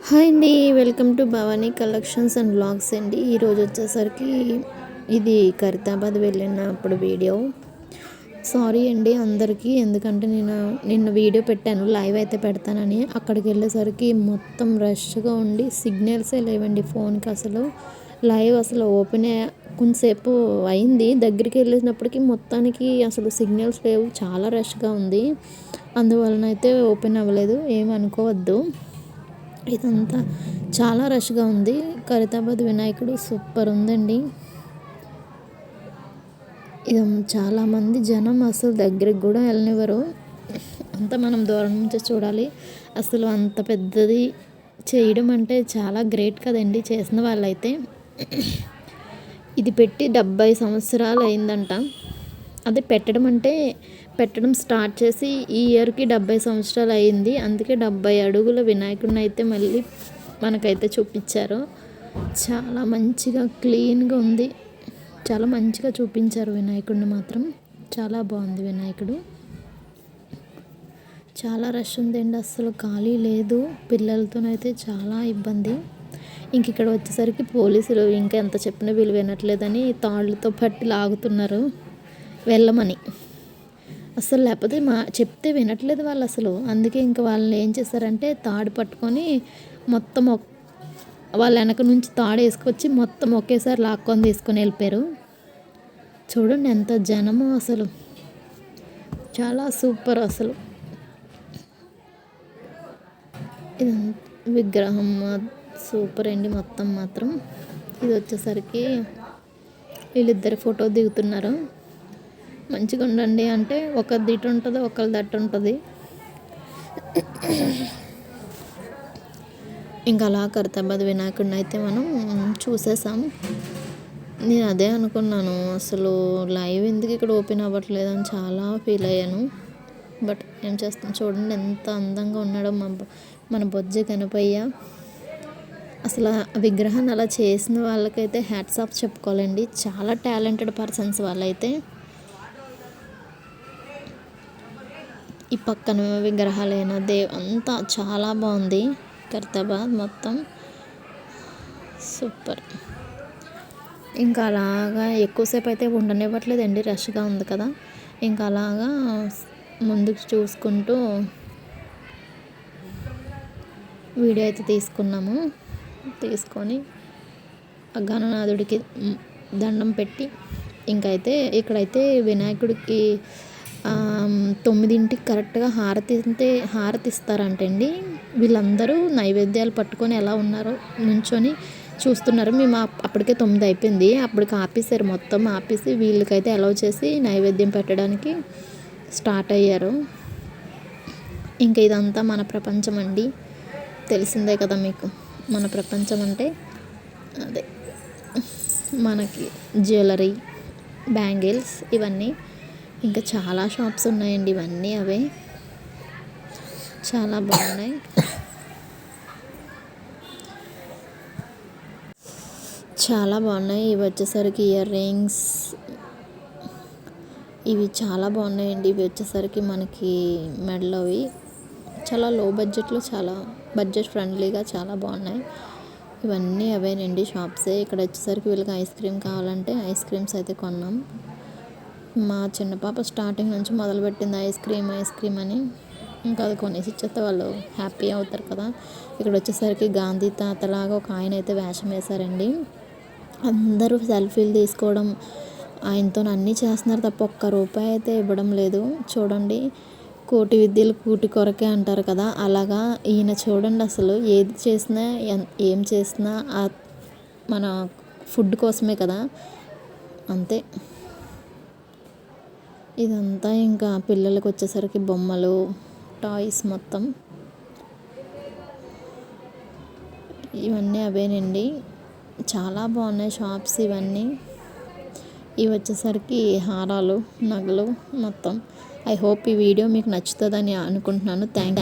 Hi అండి, welcome to Bhavani collections and blogs అండి. ఈరోజు వచ్చేసరికి ఇది ఖైరతాబాద్ వెళ్ళినప్పుడు వీడియో. సారీ అండి అందరికీ, ఎందుకంటే నేను నిన్న వీడియో పెట్టాను, లైవ్ అయితే పెడతానని. అక్కడికి వెళ్ళేసరికి మొత్తం రష్గా ఉండి సిగ్నల్సే లేవండి ఫోన్కి. అసలు లైవ్ అసలు ఓపెన్ కొంతసేపు అయింది, దగ్గరికి వెళ్ళినప్పటికీ మొత్తానికి అసలు సిగ్నల్స్ లేవు, చాలా రష్గా ఉంది. అందువలన అయితే ఓపెన్ అవ్వలేదు, ఏమనుకోవద్దు. ఇదంతా చాలా రష్గా ఉంది. ఖైరతాబాద్ వినాయకుడు సూపర్ ఉందండి. ఇది చాలామంది జనం అసలు దగ్గరికి కూడా వెళ్ళనివ్వరు, అంతా మనం దూరం నుంచి చూడాలి. అసలు అంత పెద్దది చేయడం అంటే చాలా గ్రేట్ కదండి చేసిన వాళ్ళైతే. ఇది పెట్టి 70 సంవత్సరాలు అయిందంట. అది పెట్టడం స్టార్ట్ చేసి ఈ ఇయర్కి 70 సంవత్సరాలు అయ్యింది. అందుకే 70 అడుగుల వినాయకుడిని అయితే మళ్ళీ మనకైతే చూపించారు. చాలా మంచిగా క్లీన్గా ఉంది, చాలా మంచిగా చూపించారు వినాయకుడిని మాత్రం. చాలా బాగుంది వినాయకుడు. చాలా రష్ ఉందండి, అస్సలు ఖాళీ లేదు. పిల్లలతోనైతే చాలా ఇబ్బంది. ఇంక ఇక్కడ వచ్చేసరికి పోలీసులు ఇంకా ఎంత చెప్పినా వీళ్ళు వినట్లేదని తాళ్ళతో పట్టి లాగుతున్నారు వెళ్ళమని. అసలు లేకపోతే చెప్తే వినట్లేదు వాళ్ళు అసలు. అందుకే ఇంకా వాళ్ళని ఏం చేశారంటే తాడు పట్టుకొని మొత్తం వాళ్ళ వెనక నుంచి తాడు వేసుకొచ్చి మొత్తం ఒకేసారి లాక్కొని తీసుకొని వెళ్ళిపోయారు. చూడండి ఎంత జనమో అసలు, చాలా సూపర్ అసలు. ఇది విగ్రహం సూపర్ అండి మొత్తం మాత్రం. ఇది వచ్చేసరికి వీళ్ళిద్దరు ఫోటో దిగుతున్నారు. మంచిగా ఉండండి అంటే ఒకరిది ఇటు ఉంటుంది, ఒకరిది అటు ఉంటుంది. ఇంకా అలా ఖైరతాబాద్ వినాయకుడిని అయితే మనం చూసేసాం. నేను అదే అనుకున్నాను, అసలు లైవ్ ఎందుకు ఇక్కడ ఓపెన్ అవ్వట్లేదని చాలా ఫీల్ అయ్యాను. బట్ ఏం చేస్తాం, చూడండి ఎంత అందంగా ఉన్నాడో మన బొజ్జ గణపయ్య. అసలు ఆ విగ్రహాన్ని అలా చేసిన వాళ్ళకైతే హ్యాట్స్ ఆఫ్ చెప్పుకోవాలండి, చాలా టాలెంటెడ్ పర్సన్స్ వాళ్ళైతే. ఈ పక్కన విగ్రహాలైన అంతా చాలా బాగుంది. ఖైరతాబాద్ మొత్తం సూపర్. ఇంకా అలాగా ఎక్కువసేపు అయితే ఉండనివ్వట్లేదండి, రష్గా ఉంది కదా. ఇంకా అలాగా ముందుకు చూసుకుంటూ వీడియో అయితే తీసుకొని ఆ గణనాథుడికి దండం పెట్టి ఇంకైతే ఇక్కడైతే వినాయకుడికి 9ంటికి కరెక్ట్గా హారతి ఇస్తారంటండి. వీళ్ళందరూ నైవేద్యాలు పట్టుకొని ఎలా ఉన్నారో నుంచొని చూస్తున్నారు. మేము అప్పటికే 9 అయిపోయింది, అప్పటికి ఆపేసారు, మొత్తం ఆపేసి వీళ్ళకైతే అలౌ చేసి నైవేద్యం పెట్టడానికి స్టార్ట్ అయ్యారు. ఇంకా ఇదంతా మన ప్రపంచం అండి, తెలిసిందే కదా మీకు. మన ప్రపంచం అంటే అదే మనకి జ్యువెలరీ, బ్యాంగిల్స్ ఇవన్నీ. ఇంకా చాలా షాప్స్ ఉన్నాయండి, ఇవన్నీ అవే చాలా బాగున్నాయి. చాలా బాగున్నాయి. ఇవి వచ్చేసరికి ఇయర్ రింగ్స్, ఇవి చాలా బాగున్నాయండి. ఇవి వచ్చేసరికి మనకి మెడలోవి చాలా లో బడ్జెట్లో, చాలా బడ్జెట్ ఫ్రెండ్లీగా చాలా బాగున్నాయి. ఇవన్నీ అవేనండి షాప్సే. ఇక్కడ వచ్చేసరికి వీళ్ళకి ఐస్ క్రీమ్ కావాలంటే ఐస్ క్రీమ్స్ అయితే కొన్నాం. మా చిన్న పాప స్టార్టింగ్ నుంచి మొదలుపెట్టింది ఐస్ క్రీమ్ అని. ఇంకా అది కొనేసి ఇచ్చేస్తే వాళ్ళు హ్యాపీ అవుతారు కదా. ఇక్కడ వచ్చేసరికి గాంధీ తాతలాగా ఒక ఆయన అయితే వేషం వేశారండి. అందరూ సెల్ఫీలు తీసుకోవడం, ఆయనతో అన్నీ చేస్తున్నారు తప్ప ఒక్క రూపాయి అయితే ఇవ్వడం లేదు. చూడండి, కోటి విద్యలు కూటి కొరకే అంటారు కదా, అలాగా ఈయన చూడండి అసలు ఏది చేసినా ఏం చేసినా మన ఫుడ్ కోసమే కదా, అంతే. ఇదంతా ఇంకా పిల్లలకు వచ్చేసరికి బొమ్మలు, టాయ్స్ మొత్తం ఇవన్నీ అవేనండి. చాలా బాగున్నాయి షాప్స్ ఇవన్నీ. ఇవి వచ్చేసరికి హారాలు, నగలు మొత్తం. ఐ హోప్ ఈ వీడియో మీకు నచ్చుతుందని అనుకుంటున్నాను. థ్యాంక్